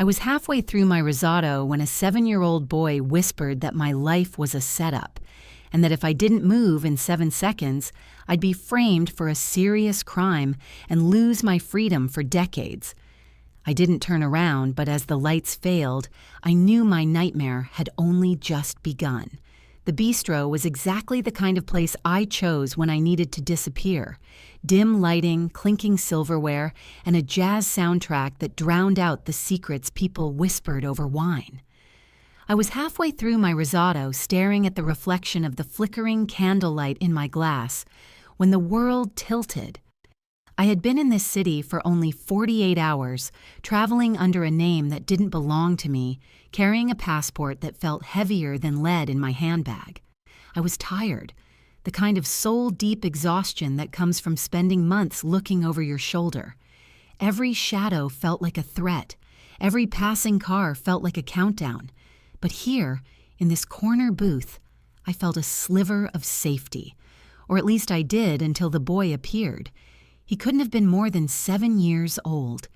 I was halfway through my risotto when a 7-year-old boy whispered that my life was a setup, and that if I didn't move in 7 seconds, I'd be framed for a serious crime and lose my freedom for decades. I didn't turn around, but as the lights failed, I knew my nightmare had only just begun. The bistro was exactly the kind of place I chose when I needed to disappear. Dim lighting, clinking silverware, and a jazz soundtrack that drowned out the secrets people whispered over wine. I was halfway through my risotto, staring at the reflection of the flickering candlelight in my glass, when the world tilted. I had been in this city for only 48 hours, traveling under a name that didn't belong to me, carrying a passport that felt heavier than lead in my handbag. I was tired, the kind of soul-deep exhaustion that comes from spending months looking over your shoulder. Every shadow felt like a threat. Every passing car felt like a countdown. But here, in this corner booth, I felt a sliver of safety. Or at least I did until the boy appeared. He couldn't have been more than 7 years old.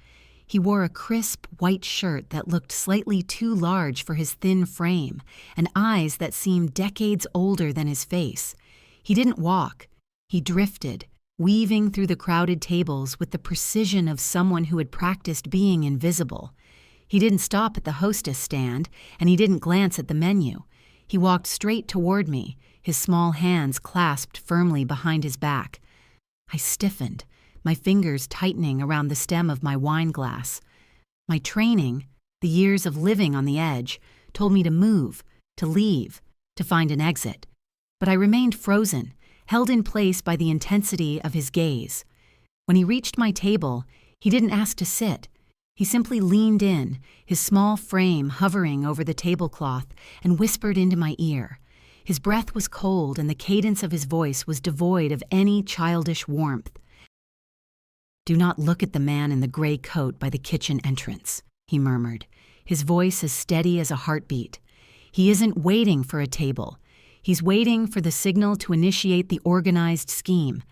He wore a crisp white shirt that looked slightly too large for his thin frame, and eyes that seemed decades older than his face. He didn't walk. He drifted, weaving through the crowded tables with the precision of someone who had practiced being invisible. He didn't stop at the hostess stand, and he didn't glance at the menu. He walked straight toward me, his small hands clasped firmly behind his back. I stiffened, my fingers tightening around the stem of my wine glass. My training, the years of living on the edge, told me to move, to leave, to find an exit. But I remained frozen, held in place by the intensity of his gaze. When he reached my table, he didn't ask to sit. He simply leaned in, his small frame hovering over the tablecloth, and whispered into my ear. His breath was cold, and the cadence of his voice was devoid of any childish warmth. "Do not look at the man in the gray coat by the kitchen entrance," he murmured, his voice as steady as a heartbeat. "He isn't waiting for a table. He's waiting for the signal to initiate the organized scheme.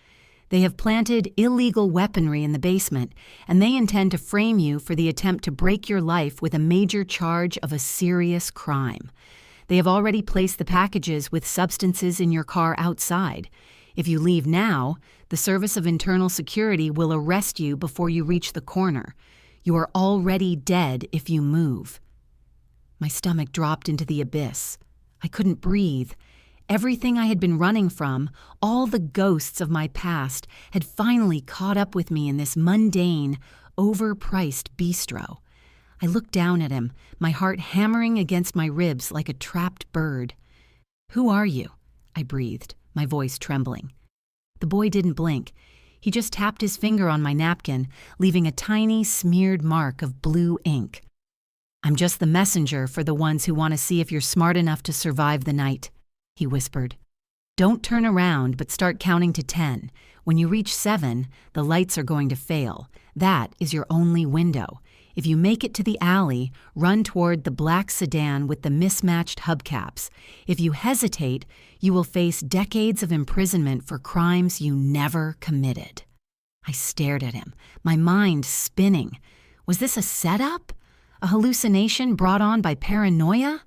They have planted illegal weaponry in the basement, and they intend to frame you for the attempt to break your life with a major charge of a serious crime. They have already placed the packages with substances in your car outside. If you leave now, the Service of Internal Security will arrest you before you reach the corner. You are already dead if you move." My stomach dropped into the abyss. I couldn't breathe. Everything I had been running from, all the ghosts of my past, had finally caught up with me in this mundane, overpriced bistro. I looked down at him, my heart hammering against my ribs like a trapped bird. "Who are you?" I breathed, my voice trembling. The boy didn't blink. He just tapped his finger on my napkin, leaving a tiny smeared mark of blue ink. "I'm just the messenger for the ones who want to see if you're smart enough to survive the night," he whispered. "Don't turn around, but start counting to 10. When you reach 7, the lights are going to fail. That is your only window. If you make it to the alley, run toward the black sedan with the mismatched hubcaps. If you hesitate, you will face decades of imprisonment for crimes you never committed." I stared at him, my mind spinning. Was this a setup? A hallucination brought on by paranoia?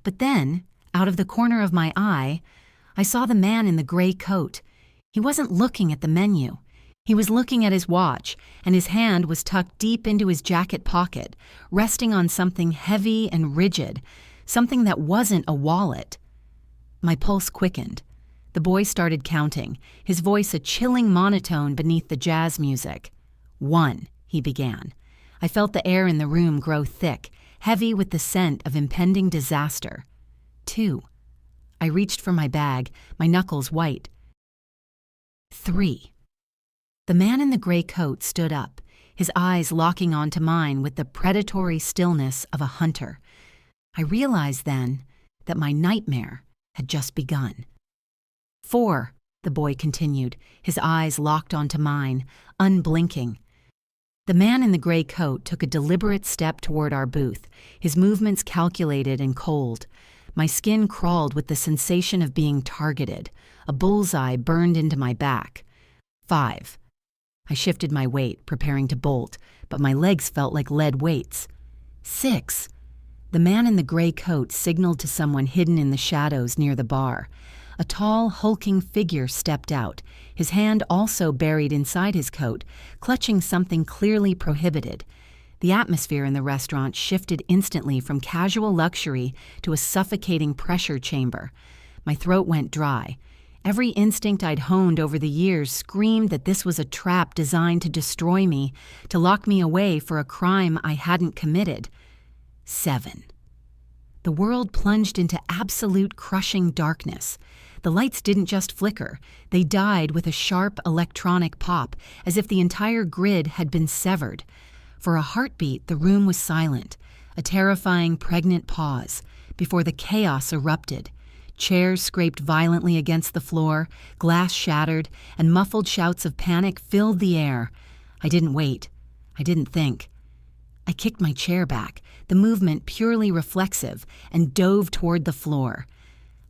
But then, out of the corner of my eye, I saw the man in the gray coat. He wasn't looking at the menu. He was looking at his watch, and his hand was tucked deep into his jacket pocket, resting on something heavy and rigid, something that wasn't a wallet. My pulse quickened. The boy started counting, his voice a chilling monotone beneath the jazz music. 1, he began. I felt the air in the room grow thick, heavy with the scent of impending disaster. 2. I reached for my bag, my knuckles white. 3. The man in the gray coat stood up, his eyes locking onto mine with the predatory stillness of a hunter. I realized then that my nightmare had just begun. 4, the boy continued, his eyes locked onto mine, unblinking. The man in the gray coat took a deliberate step toward our booth, his movements calculated and cold. My skin crawled with the sensation of being targeted. A bullseye burned into my back. 5. I shifted my weight, preparing to bolt, but my legs felt like lead weights. 6. The man in the gray coat signaled to someone hidden in the shadows near the bar. A tall, hulking figure stepped out, his hand also buried inside his coat, clutching something clearly prohibited. The atmosphere in the restaurant shifted instantly from casual luxury to a suffocating pressure chamber. My throat went dry. Every instinct I'd honed over the years screamed that this was a trap designed to destroy me, to lock me away for a crime I hadn't committed. 7. The world plunged into absolute crushing darkness. The lights didn't just flicker, they died with a sharp electronic pop, as if the entire grid had been severed. For a heartbeat, the room was silent, a terrifying, pregnant pause, before the chaos erupted. Chairs scraped violently against the floor, glass shattered, and muffled shouts of panic filled the air. I didn't wait. I didn't think. I kicked my chair back, the movement purely reflexive, and dove toward the floor.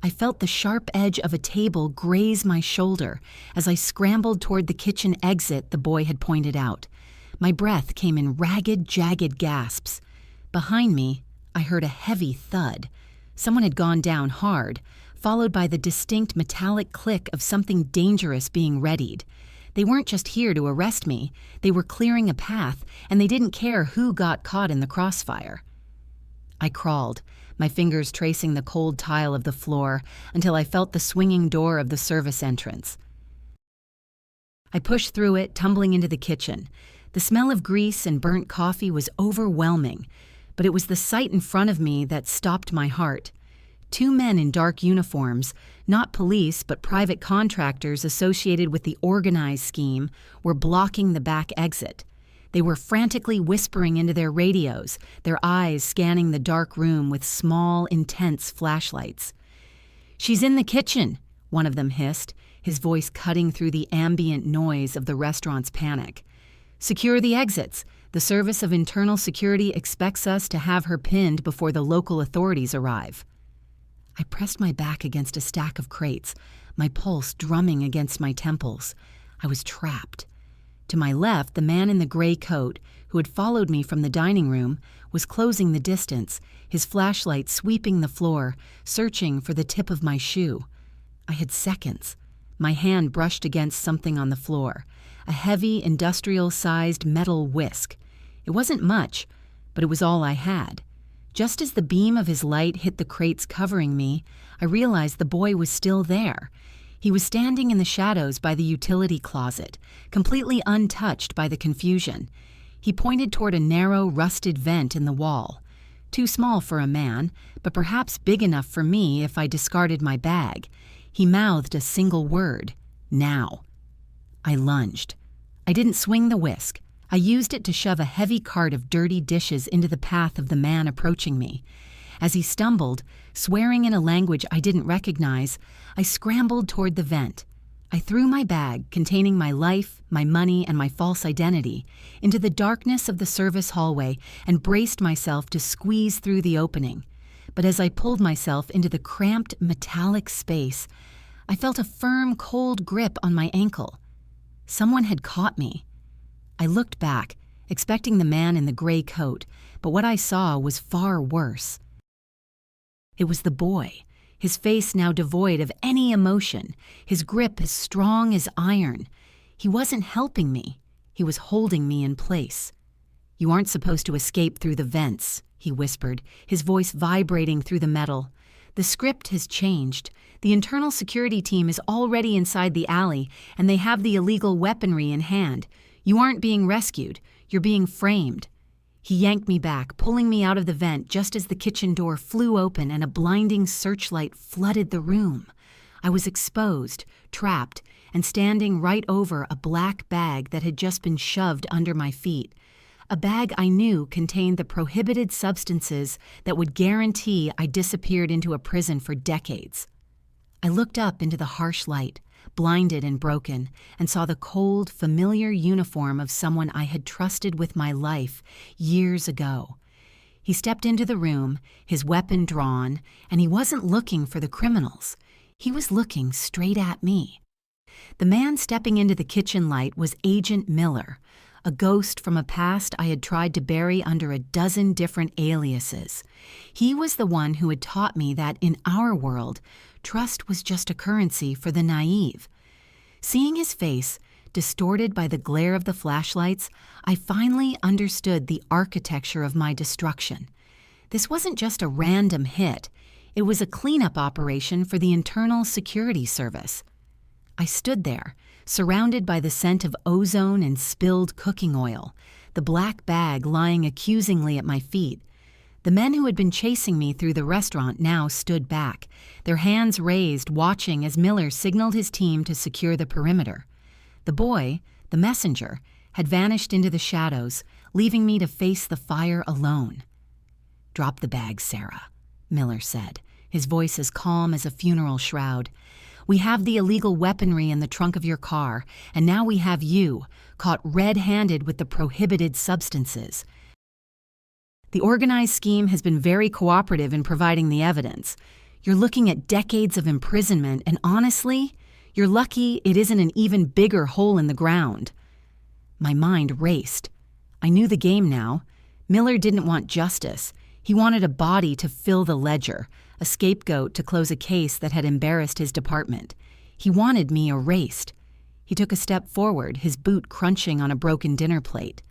I felt the sharp edge of a table graze my shoulder as I scrambled toward the kitchen exit the boy had pointed out. My breath came in ragged, jagged gasps. Behind me, I heard a heavy thud. Someone had gone down hard, followed by the distinct metallic click of something dangerous being readied. They weren't just here to arrest me, they were clearing a path, and they didn't care who got caught in the crossfire. I crawled, my fingers tracing the cold tile of the floor until I felt the swinging door of the service entrance. I pushed through it, tumbling into the kitchen. The smell of grease and burnt coffee was overwhelming, but it was the sight in front of me that stopped my heart. 2 men in dark uniforms, not police but private contractors associated with the organized scheme, were blocking the back exit. They were frantically whispering into their radios, their eyes scanning the dark room with small, intense flashlights. "She's in the kitchen," one of them hissed, his voice cutting through the ambient noise of the restaurant's panic. "Secure the exits. The Service of Internal Security expects us to have her pinned before the local authorities arrive." I pressed my back against a stack of crates, my pulse drumming against my temples. I was trapped. To my left, the man in the gray coat, who had followed me from the dining room, was closing the distance, his flashlight sweeping the floor, searching for the tip of my shoe. I had seconds. My hand brushed against something on the floor, a heavy, industrial-sized metal whisk. It wasn't much, but it was all I had. Just as the beam of his light hit the crates covering me, I realized the boy was still there. He was standing in the shadows by the utility closet, completely untouched by the confusion. He pointed toward a narrow, rusted vent in the wall. Too small for a man, but perhaps big enough for me if I discarded my bag. He mouthed a single word: "Now." I lunged. I didn't swing the whisk. I used it to shove a heavy cart of dirty dishes into the path of the man approaching me. As he stumbled, swearing in a language I didn't recognize, I scrambled toward the vent. I threw my bag, containing my life, my money, and my false identity, into the darkness of the service hallway and braced myself to squeeze through the opening. But as I pulled myself into the cramped, metallic space, I felt a firm, cold grip on my ankle. Someone had caught me. I looked back, expecting the man in the gray coat, but what I saw was far worse. It was the boy, his face now devoid of any emotion, his grip as strong as iron. He wasn't helping me. He was holding me in place. "You aren't supposed to escape through the vents," he whispered, his voice vibrating through the metal. "The script has changed. The internal security team is already inside the alley, and they have the illegal weaponry in hand. You aren't being rescued. You're being framed." He yanked me back, pulling me out of the vent just as the kitchen door flew open and a blinding searchlight flooded the room. I was exposed, trapped, and standing right over a black bag that had just been shoved under my feet. A bag I knew contained the prohibited substances that would guarantee I disappeared into a prison for decades. I looked up into the harsh light, blinded and broken, and saw the cold, familiar uniform of someone I had trusted with my life years ago. He stepped into the room, his weapon drawn, and he wasn't looking for the criminals. He was looking straight at me. The man stepping into the kitchen light was Agent Miller, a ghost from a past I had tried to bury under a dozen different aliases. He was the one who had taught me that in our world, trust was just a currency for the naive. Seeing his face, distorted by the glare of the flashlights, I finally understood the architecture of my destruction. This wasn't just a random hit. It was a cleanup operation for the Internal Security Service. I stood there, surrounded by the scent of ozone and spilled cooking oil, the black bag lying accusingly at my feet. The men who had been chasing me through the restaurant now stood back, their hands raised, watching as Miller signaled his team to secure the perimeter. The boy, the messenger, had vanished into the shadows, leaving me to face the fire alone. "Drop the bag, Sarah," Miller said, his voice as calm as a funeral shroud. "We have the illegal weaponry in the trunk of your car, and now we have you, caught red-handed with the prohibited substances. The organized scheme has been very cooperative in providing the evidence. You're looking at decades of imprisonment, and honestly, you're lucky it isn't an even bigger hole in the ground." My mind raced. I knew the game now. Miller didn't want justice. He wanted a body to fill the ledger, a scapegoat to close a case that had embarrassed his department. He wanted me erased. He took a step forward, his boot crunching on a broken dinner plate.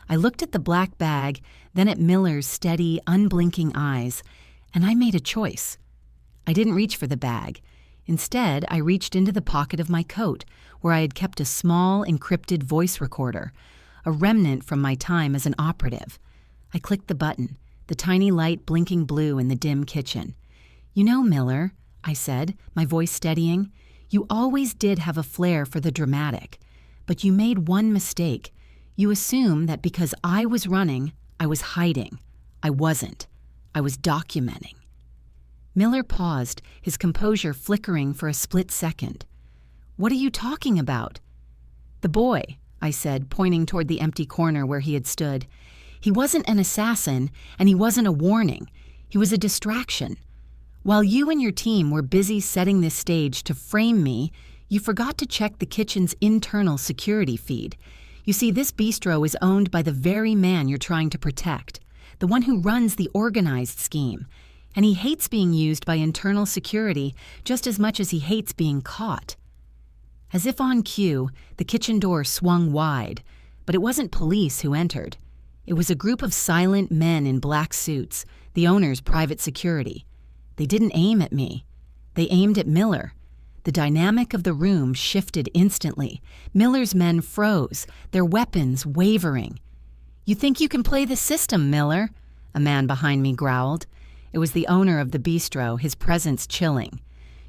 I looked at the black bag, then at Miller's steady, unblinking eyes, and I made a choice. I didn't reach for the bag. Instead, I reached into the pocket of my coat, where I had kept a small, encrypted voice recorder, a remnant from my time as an operative. I clicked the button, the tiny light blinking blue in the dim kitchen. "You know, Miller," I said, my voice steadying, "you always did have a flair for the dramatic. But you made one mistake. You assumed that because I was running, I was hiding. I wasn't. I was documenting." Miller paused, his composure flickering for a split second. "What are you talking about?" "The boy," I said, pointing toward the empty corner where he had stood. "He wasn't an assassin, and he wasn't a warning. He was a distraction. While you and your team were busy setting this stage to frame me, you forgot to check the kitchen's internal security feed. You see, this bistro is owned by the very man you're trying to protect, the one who runs the organized scheme, and he hates being used by internal security just as much as he hates being caught." As if on cue, the kitchen door swung wide, but it wasn't police who entered. It was a group of silent men in black suits, the owner's private security. They didn't aim at me. They aimed at Miller. The dynamic of the room shifted instantly. Miller's men froze, their weapons wavering. "You think you can play the system, Miller?" a man behind me growled. It was the owner of the bistro, his presence chilling.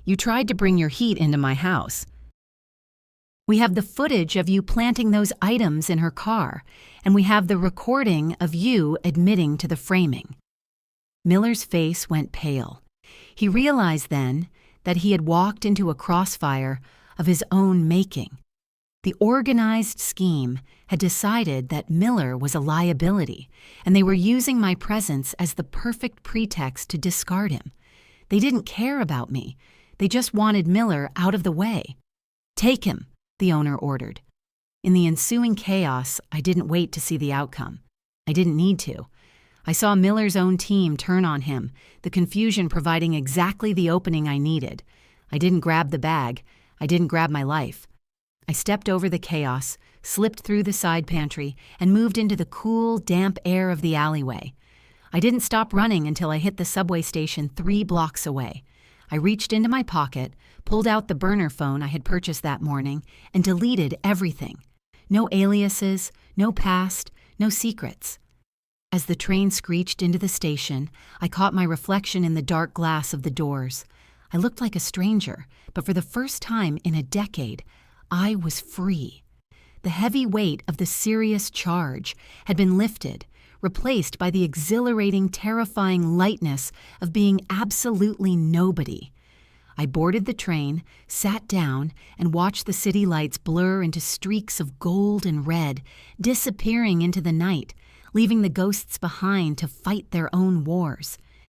"You tried to bring your heat into my house. We have the footage of you planting those items in her car, and we have the recording of you admitting to the framing." Miller's face went pale. He realized then that he had walked into a crossfire of his own making. The organized scheme had decided that Miller was a liability, and they were using my presence as the perfect pretext to discard him. They didn't care about me. They just wanted Miller out of the way. "Take him," the owner ordered. In the ensuing chaos, I didn't wait to see the outcome. I didn't need to. I saw Miller's own team turn on him, the confusion providing exactly the opening I needed. I didn't grab the bag. I didn't grab my life. I stepped over the chaos, slipped through the side pantry, and moved into the cool, damp air of the alleyway. I didn't stop running until I hit the subway station 3 blocks away. I reached into my pocket, pulled out the burner phone I had purchased that morning, and deleted everything. No aliases, no past, no secrets. As the train screeched into the station, I caught my reflection in the dark glass of the doors. I looked like a stranger, but for the first time in a decade, I was free. The heavy weight of the serious charge had been lifted, replaced by the exhilarating, terrifying lightness of being absolutely nobody. I boarded the train, sat down, and watched the city lights blur into streaks of gold and red, disappearing into the night, leaving the ghosts behind to fight their own wars.